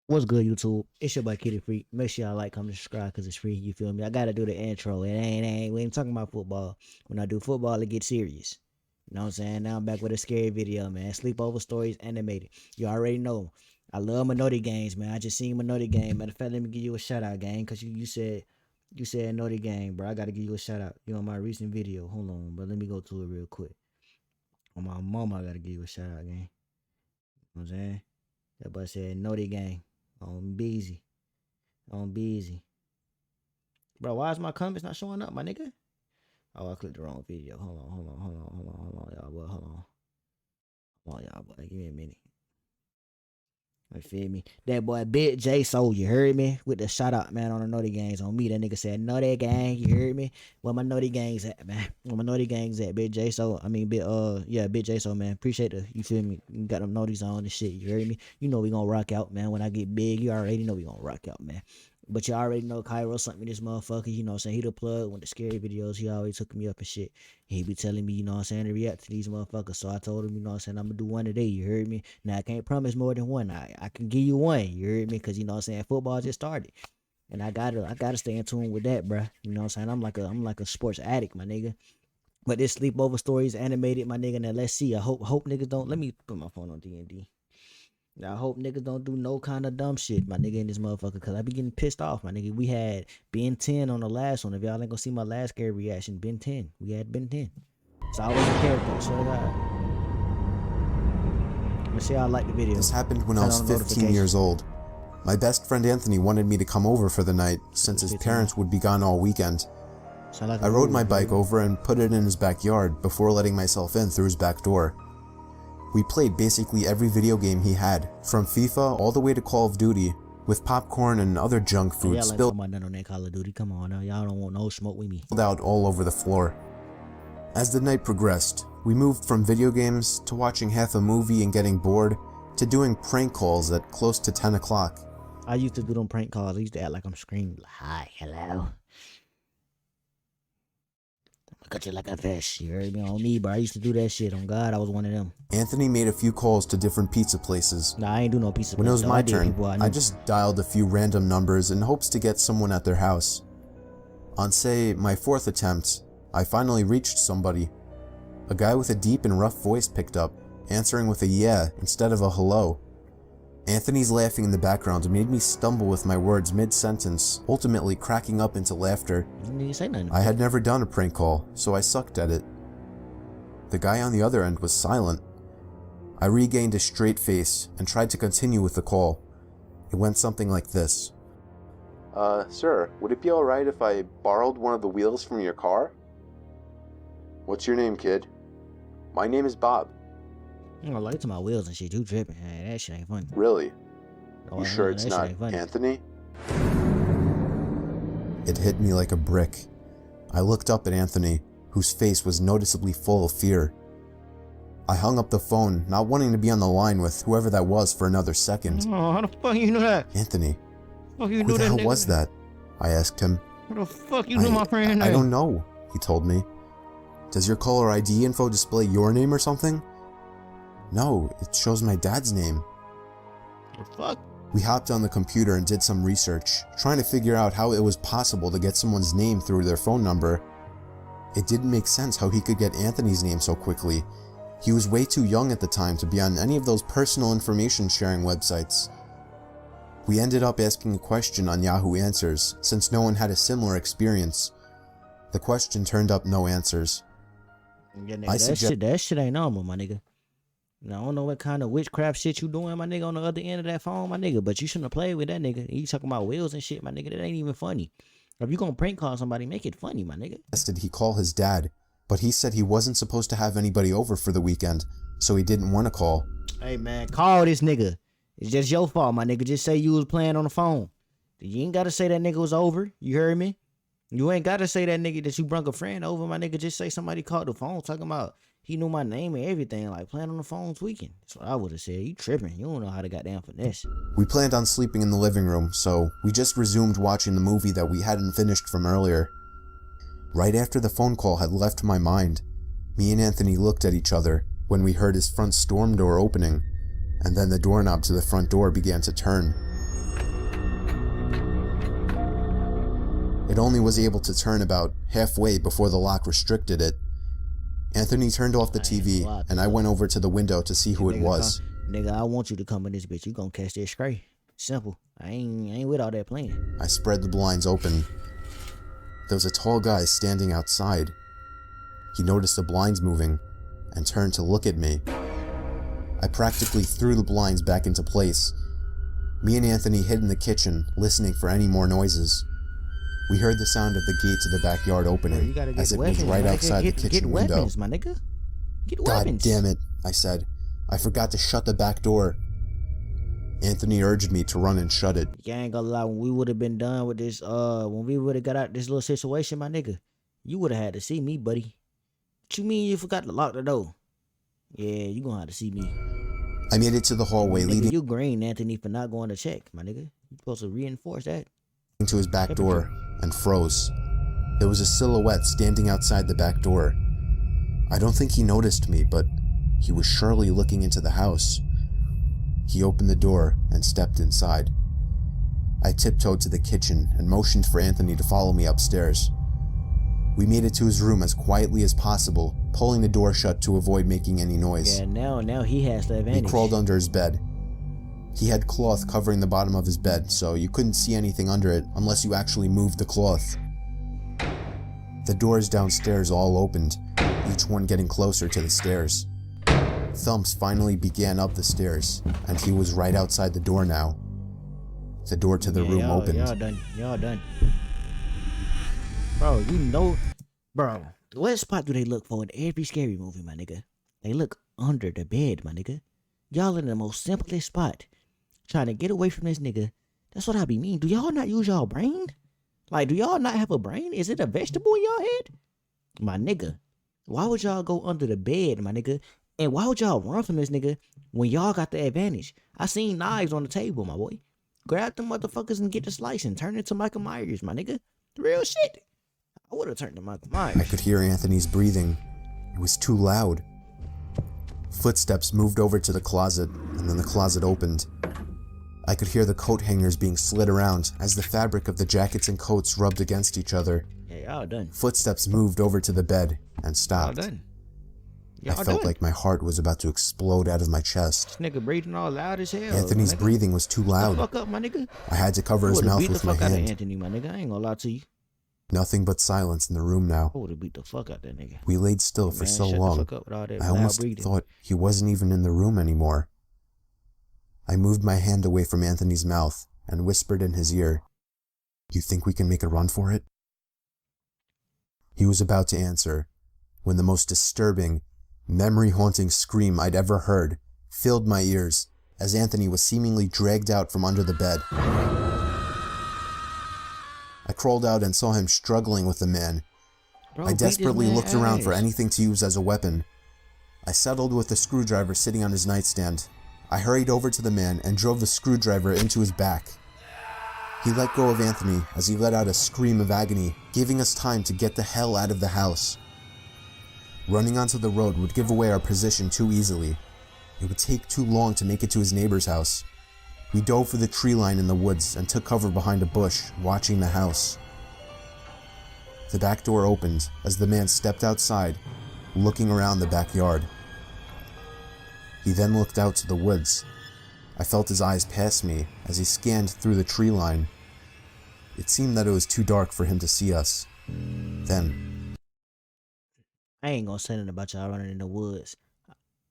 What's good, YouTube? It's your boy KeyDaFreak. Make sure y'all like, comment, subscribe, because it's free. You feel me? I gotta do the intro. We ain't talking about football. When I do football, it gets serious. You know what I'm saying? Now I'm back with a scary video, man. Sleepover stories animated. You already know. I love Minority Games, man. I just seen Minority Game. Matter of fact, let me give you a shout out, gang, because you said Minority Game, bro. I gotta give you a shout out. You on my recent video. Hold on, but let me go to it real quick. On my mama, I gotta give you a shout out, gang. You know what I'm saying? That boy said Naughty Gang. On busy. On busy. Bro, why is my comments not showing up, my nigga? Oh, I clicked the wrong video. Hold on, y'all, boy. Hold on, y'all, boy. Give me a minute. You feel me? That boy Big J Soul, you heard me? With the shout out, man, on the Naughty Gangs on me. That nigga said Naughty Gang, you heard me? Where my Naughty Gangs at, man? Where my Naughty Gangs at? Big J Soul. Big J Soul, man. Appreciate the, you feel me? You got them Naughties on and shit, you heard me? You know we gonna rock out, man. When I get big, you already know we gonna rock out, man. But you already know Cairo sent me this motherfucker, you know what I'm saying? He the plug with the scary videos. He always took me up and shit. He be telling me, you know what I'm saying, to react to these motherfuckers. So I told him, you know what I'm saying, I'm gonna do one today, you heard me? Now I can't promise more than one. I can give you one, you heard me? Cause you know what I'm saying, football just started. And I gotta stay in tune with that, bruh. You know what I'm saying? I'm like a sports addict, my nigga. But this sleepover story is animated, my nigga. Now let's see. I hope niggas don't, let me put my phone on D&D. Now, I hope niggas don't do no kind of dumb shit, my nigga, in this motherfucker, because I be getting pissed off, my nigga. We had Ben 10 on the last one. If y'all ain't gonna see my last scary reaction, Ben 10. We had Ben 10. It's always a character, so let's see how I like the video. This happened when I was 15 years old. My best friend Anthony wanted me to come over for the night, since his parents would be gone all weekend. I rode my bike over and put it in his backyard before letting myself in through his back door. We played basically every video game he had, from FIFA all the way to Call of Duty, with popcorn and other junk food spilled out all over the floor. As the night progressed, we moved from video games to watching half a movie and getting bored, to doing prank calls at close to 10 o'clock. I used to do them prank calls. I used to act like I'm screaming, hi, hello. Cut you like a fish. You heard me? On me, bro. I used to do that shit. On God, I was one of them. Anthony made a few calls to different pizza places. Nah, I ain't do no pizza. When it was my turn, I just dialed a few random numbers in hopes to get someone at their house. On, say, my fourth attempt, I finally reached somebody. A guy with a deep and rough voice picked up, answering with a yeah instead of a hello. Anthony's laughing in the background made me stumble with my words mid-sentence, ultimately cracking up into laughter. I had never done a prank call, so I sucked at it. The guy on the other end was silent. I regained a straight face and tried to continue with the call. It went something like this. Sir, would it be alright if I borrowed one of the wheels from your car? What's your name, kid? My name is Bob. I like to my wheels and shit. You tripping? Hey, that shit ain't funny. Really? You sure it's not Anthony? It hit me like a brick. I looked up at Anthony, whose face was noticeably full of fear. I hung up the phone, not wanting to be on the line with whoever that was for another second. Oh, how the fuck you know that? Anthony. Who the hell was that? I asked him. How the fuck you know my friend? I don't know, he told me. Does your caller ID info display your name or something? No, it shows my dad's name. The fuck? We hopped on the computer and did some research, trying to figure out how it was possible to get someone's name through their phone number. It didn't make sense how he could get Anthony's name so quickly. He was way too young at the time to be on any of those personal information sharing websites. We ended up asking a question on Yahoo Answers, since no one had a similar experience. The question turned up no answers. Yeah, nigga, that shit ain't normal, my nigga. Now, I don't know what kind of witchcraft shit you doing, my nigga, on the other end of that phone, my nigga, but you shouldn't have played with that nigga. You talking about wheels and shit, my nigga, that ain't even funny. If you gonna prank call somebody, make it funny, my nigga. Suggested he call his dad, but he said he wasn't supposed to have anybody over for the weekend, so he didn't want to call. Hey, man, call this nigga. It's just your fault, my nigga. Just say you was playing on the phone. You ain't gotta say that nigga was over. You heard me? You ain't gotta say that nigga that you brung a friend over, my nigga. Just say somebody called the phone talking about he knew my name and everything, like playing on the phone tweaking. That's what I would have said. You tripping. You don't know how to goddamn finesse. We planned on sleeping in the living room, so we just resumed watching the movie that we hadn't finished from earlier. Right after the phone call had left my mind, me and Anthony looked at each other when we heard his front storm door opening, and then the doorknob to the front door began to turn. It only was able to turn about halfway before the lock restricted it. Anthony turned off the TV, and I went over to the window to see who it was. Nigga, I want you to come in this bitch. You gonna catch that scrape. Simple. I ain't with all that playing. I spread the blinds open. There was a tall guy standing outside. He noticed the blinds moving and turned to look at me. I practically threw the blinds back into place. Me and Anthony hid in the kitchen, listening for any more noises. We heard the sound of the gate to the backyard opening, as it was right outside the kitchen window. Weapons, my nigga. Get God weapons. damn it, I said. I forgot to shut the back door. Anthony urged me to run and shut it. Yeah, I ain't gonna lie, when we would have been done with this, when we would have got out this little situation, my nigga, you would have had to see me, buddy. What you mean you forgot to lock the door? Yeah, you gonna have to see me. I made it to the hallway leading You green, Anthony, for not going to check, my nigga. You supposed to reinforce that. to his back door and froze. There was a silhouette standing outside the back door. I don't think he noticed me, but he was surely looking into the house. He opened the door and stepped inside. I tiptoed to the kitchen and motioned for Anthony to follow me upstairs. We made it to his room as quietly as possible, pulling the door shut to avoid making any noise. Yeah, now he has the advantage. We crawled under his bed. He had cloth covering the bottom of his bed, so you couldn't see anything under it unless you actually moved the cloth. The doors downstairs all opened, each one getting closer to the stairs. Thumps finally began up the stairs, and he was right outside the door now. The door to the room opened. Y'all done. Bro, you know, bro, what spot do they look for in every scary movie, my nigga? They look under the bed, my nigga. Y'all in the most simplest spot, trying to get away from this nigga. That's what I be mean. Do y'all not use y'all brain? Like, do y'all not have a brain? Is it a vegetable in y'all head? My nigga, why would y'all go under the bed, my nigga? And why would y'all run from this nigga when y'all got the advantage? I seen knives on the table, my boy. Grab them motherfuckers and get the slicing. Turn it to Michael Myers, my nigga. Real shit. I would have turned to Michael Myers. I could hear Anthony's breathing. It was too loud. Footsteps moved over to the closet, and then the closet opened. I could hear the coat hangers being slid around as the fabric of the jackets and coats rubbed against each other. Yeah, y'all done. Footsteps moved over to the bed and stopped. Y'all done. I felt like my heart was about to explode out of my chest. This nigga breathing all loud as hell. Anthony's breathing was too loud. Fuck up, my nigga. I had to cover his mouth with my Beat the fuck out of hand. Anthony, my nigga. I ain't gonna lie to you. Nothing but silence in the room now. I would have beat the fuck out that nigga. We laid still for so long. I almost thought he wasn't even in the room anymore. I moved my hand away from Anthony's mouth and whispered in his ear, "You think we can make a run for it?" He was about to answer when the most disturbing, memory-haunting scream I'd ever heard filled my ears as Anthony was seemingly dragged out from under the bed. I crawled out and saw him struggling with the man. Bro, I desperately looked around for anything to use as a weapon. I settled with the screwdriver sitting on his nightstand. I hurried over to the man and drove the screwdriver into his back. He let go of Anthony as he let out a scream of agony, giving us time to get the hell out of the house. Running onto the road would give away our position too easily. It would take too long to make it to his neighbor's house. We dove for the tree line in the woods and took cover behind a bush, watching the house. The back door opened as the man stepped outside, looking around the backyard. He then looked out to the woods. I felt his eyes pass me as he scanned through the tree line. It seemed that it was too dark for him to see us. Then, I ain't gonna say nothing about y'all running in the woods.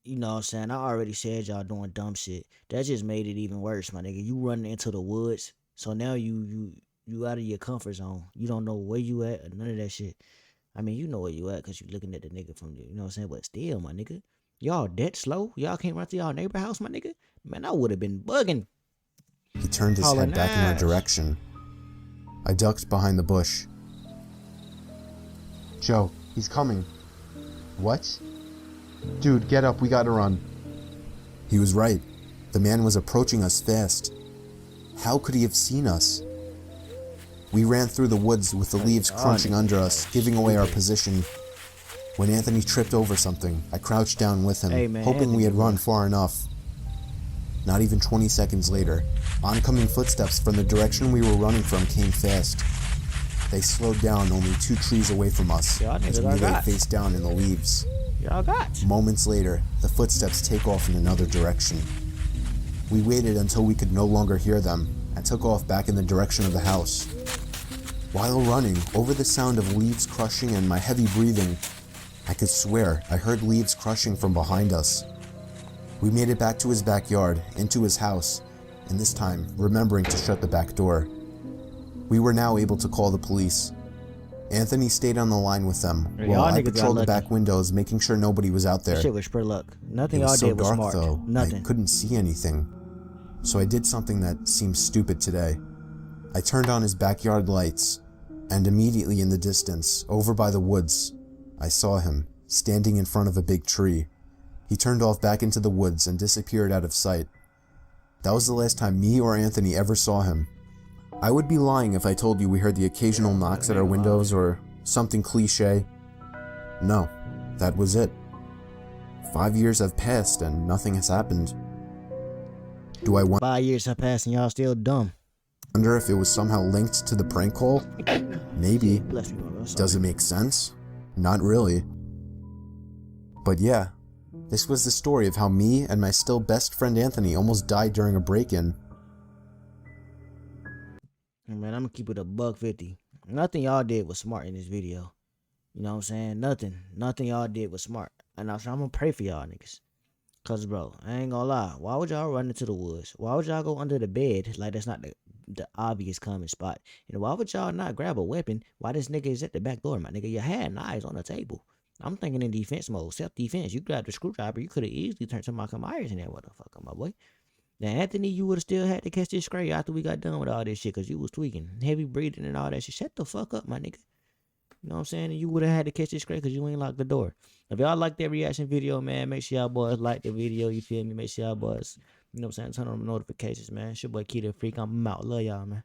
You know what I'm saying? I already said y'all doing dumb shit. That just made it even worse, my nigga. You running into the woods, so now you out of your comfort zone. You don't know where you at or none of that shit. I mean, you know where you at because you looking at the nigga from the, you know what I'm saying? But still, my nigga, y'all that slow? Y'all can't run to y'all neighbor house, my nigga? Man, I would have been bugging. he turned his head back in our direction. I ducked behind the bush. "Joe, he's coming." "What?" "Dude, get up, we gotta run." He was right. The man was approaching us fast. How could he have seen us? We ran through the woods with the leaves crunching under us, giving away our position. When Anthony tripped over something, I crouched down with him, hoping we had run far enough. Not even 20 seconds later, oncoming footsteps from the direction we were running from came fast. They slowed down only 2 trees away from us Y'all as niggas we are lay gots. face down in the leaves. Y'all got. Moments later, the footsteps take off in another direction. We waited until we could no longer hear them and took off back in the direction of the house. While running, over the sound of leaves crushing and my heavy breathing, I could swear I heard leaves crushing from behind us. We made it back to his backyard, into his house, and this time remembering to shut the back door. We were now able to call the police. Anthony stayed on the line with them Hey, while y'all I niggas got patrolled the lucky. back windows, making sure nobody was out That there. shit was pure luck. Nothing It was y'all so did was dark smart. though, Nothing. I couldn't see anything. So I did something that seems stupid today. I turned on his backyard lights, and immediately in the distance, over by the woods, I saw him, standing in front of a big tree. He turned off back into the woods and disappeared out of sight. That was the last time me or Anthony ever saw him. I would be lying if I told you we heard the occasional knocks at our windows or something cliche. No, that was it. 5 years have passed and nothing has happened. Do I 5 years have passed and y'all still dumb. wonder if it was somehow linked to the prank call? Maybe. Bless me, bro. Does it make sense? Not really. But yeah, this was the story of how me and my still best friend Anthony almost died during a break-in. Man, I'm gonna keep it $1.50. Nothing y'all did was smart in this video. You know what I'm saying? Nothing y'all did was smart. And I'm gonna pray for y'all niggas. Cause bro, I ain't gonna lie. Why would y'all run into the woods? Why would y'all go under the bed? Like that's not the obvious common spot. And why would y'all not grab a weapon while this nigga is at the back door, my nigga? You had knives on the table. I'm thinking in defense mode, self-defense. You grabbed a screwdriver, you could have easily turned to Michael Myers in that motherfucker, my boy. Now, Anthony, you would have still had to catch this straight after we got done with all this shit, because you was tweaking. Heavy breathing and all that shit. Shut the fuck up, my nigga. You know what I'm saying? And you would have had to catch this straight because you ain't locked the door. If y'all like that reaction video, man, make sure y'all boys like the video, you feel me? Make sure y'all boys, you know what I'm saying, turn on the notifications, man. It's your boy KeyDaFreak. I'm out. Love y'all, man.